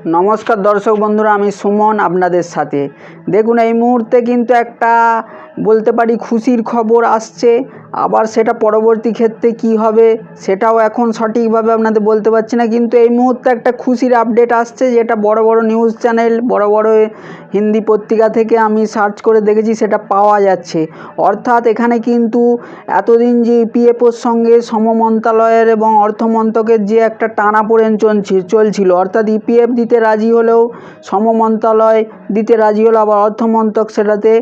নমস্কার দর্শক বন্ধুরা, আমি সুমন আপনাদের সাথে। দেখুন, এই মুহূর্তে কিন্তু একটা বলতে পারি খুশির খবর আসছে। আবার সেটা পরবর্তী ক্ষেত্রে কি হবে সেটাও এখন সঠিকভাবে আপনাদের বলতে পারছি না, কিন্তু এই মুহূর্তে একটা খুশির আপডেট আসছে, যেটা বড় বড় নিউজ চ্যানেল, বড় বড় হিন্দি পত্রিকা থেকে আমি সার্চ করে দেখেছি, সেটা পাওয়া যাচ্ছে। অর্থাৎ এখানে কিন্তু এতদিন যে ইপিএফওর সঙ্গে শ্রম মন্ত্রণালয়ের এবং অর্থ মন্ত্রকের যে একটা টানাপোড়েন চলছিল, অর্থাৎ ইপিএফ দিতে রাজি হলেও শ্রম মন্ত্রণালয় দিতে রাজি হলো, আবার অর্থ মন্ত্রক সেটাতে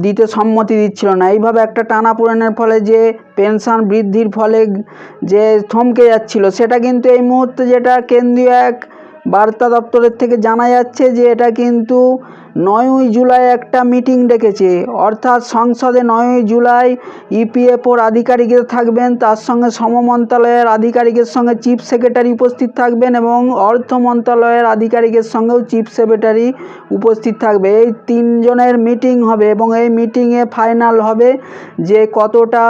দিতে সম্মতি দিচ্ছিল না। এইভাবে একটা টানাপোড়েনের ফলে যে পেনশন বৃদ্ধির ফলে যে থমকে যাচ্ছিল, সেটা কিন্তু এই মুহূর্তে যেটা কেন্দ্রীয় এক বার্তা দপ্তরের থেকে জানা যাচ্ছে যে এটা কিন্তু 9ই জুলাই একটা মিটিং ডেকেছে। অর্থাৎ সংসদে 9ই জুলাই ইপিএফওর আধিকারিকরা থাকবেন, তার সঙ্গে শ্রম মন্ত্রণালয়ের আধিকারিকের সঙ্গে চিফ সেক্রেটারি উপস্থিত থাকবেন এবং অর্থ মন্ত্রণালয়ের আধিকারিকের সঙ্গেও চিফ সেক্রেটারি উপস্থিত থাকবে। এই তিনজনের মিটিং হবে এবং এই মিটিংয়ে ফাইনাল হবে যে কতটা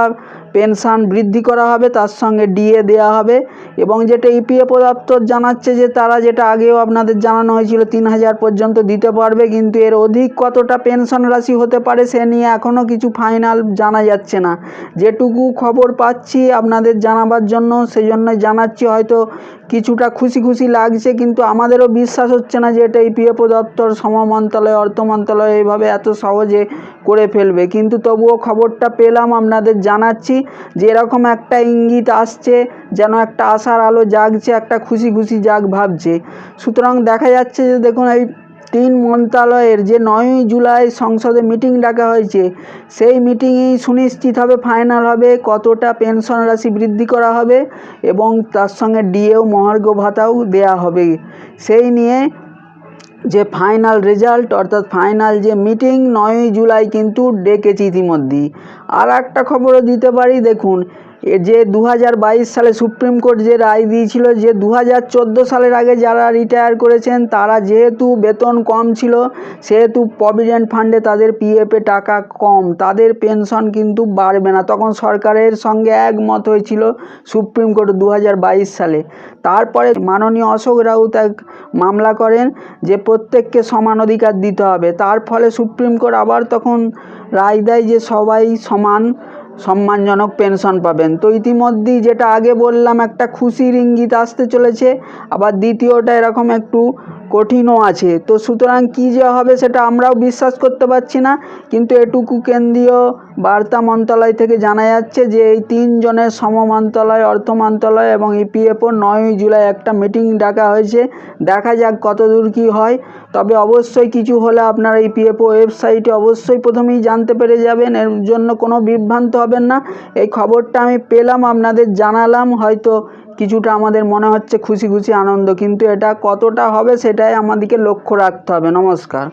পেনশন বৃদ্ধি করা হবে, তার সঙ্গে ডিএ দেওয়া হবে। এবং যেটা ইপিএফও দপ্তর জানাচ্ছে যে তারা, যেটা আগেও আপনাদের জানানো হয়েছিল, 3000 পর্যন্ত দিতে পারবে, কিন্তু এর অধিক কতটা পেনশন রাশি হতে পারে সে নিয়ে এখনও কিছু ফাইনাল জানা যাচ্ছে না। যেটুকু খবর পাচ্ছি আপনাদের জানাবার জন্য, সেই জন্য জানাচ্ছি। হয়তো কিছুটা খুশি খুশি লাগছে, কিন্তু আমাদেরও বিশ্বাস হচ্ছে না যে এটা ইপিএফও দপ্তর, শ্রম মন্ত্রণালয়, অর্থ মন্ত্রণালয় এইভাবে এত সহজে করে ফেলবে। কিন্তু তবুও খবরটা পেলাম, আপনাদের জানাচ্ছি যে এরকম একটা ইঙ্গিত আসছে, যেন একটা আশার আলো জাগছে, একটা খুশি খুশি জাগ ভাবছে। সুতরাং দেখা যাচ্ছে যে দেখুন, এই 3 মন্ত্রণালয়ের যে 9ই জুলাই সংসদে মিটিং ডাকা হয়েছে, সেই মিটিংয়েই সুনিশ্চিত হবে, ফাইনাল হবে কতটা পেনশন রাশি বৃদ্ধি করা হবে এবং তার সঙ্গে ডিএও, মহার্ঘ ভাতাও দেয়া হবে। সেই নিয়ে যে ফাইনাল রেজাল্ট, অর্থাৎ ফাইনাল যে মিটিং 9ই জুলাই কিন্তু ডেকেছি ইতিমধ্যেই। আর একটা খবরও দিতে পারি, দেখুন যে 2022 সালে সুপ্রিম কোর্ট যে রায় দিয়েছিল যে 2014 সালের আগে যারা রিটায়ার করেছেন, তারা যেহেতু বেতন কম ছিল, সেহেতু প্রভিডেন্ট ফান্ডে তাদের পিএফে টাকা কম, তাদের পেনশন কিন্তু বাড়বে না। তখন সরকারের সঙ্গে একমত হয়েছিল সুপ্রিম কোর্ট 2022 সালে। তারপরে মাননীয় অশোক রাউত এক মামলা করেন যে প্রত্যেককে সমান অধিকার দিতে হবে। তার ফলে সুপ্রিম কোর্ট আবার তখন রায় দেয় যে সবাই সমান সম্মানজনক পেনশন পাবেন। তো ইতিমধ্যেই যেটা আগে বললাম, একটা খুশির ইঙ্গিত আসতে চলেছে, আবার দ্বিতীয়টা এরকম একটু কঠিনও আছে। তো সুতরাং কী যে হবে সেটা আমরাও বিশ্বাস করতে পারছি না, কিন্তু এটুকু কেন্দ্রীয় বার্তা মন্ত্রণালয় থেকে জানা যাচ্ছে যে এই 3 জনের শ্রম মন্ত্রণালয়, অর্থ মন্ত্রণালয় এবং ইপিএফও 9ই জুলাই একটা মিটিং ডাকা হয়েছে। দেখা যাক কতদূর কী হয়। তবে অবশ্যই কিছু হলে আপনারা ইপিএফও ওয়েবসাইটে অবশ্যই প্রথমেই জানতে পেরে যাবেন, এর জন্য কোনো বিভ্রান্ত হবেন না। এই খবরটা আমি পেলাম, আপনাদের জানালাম। হয়তো কিছুটা আমাদের মনে হচ্ছে খুশি খুশি আনন্দ, কিন্তু এটা কতটা হবে সেটাই আমাদেরকে লক্ষ্য রাখতে হবে। নমস্কার।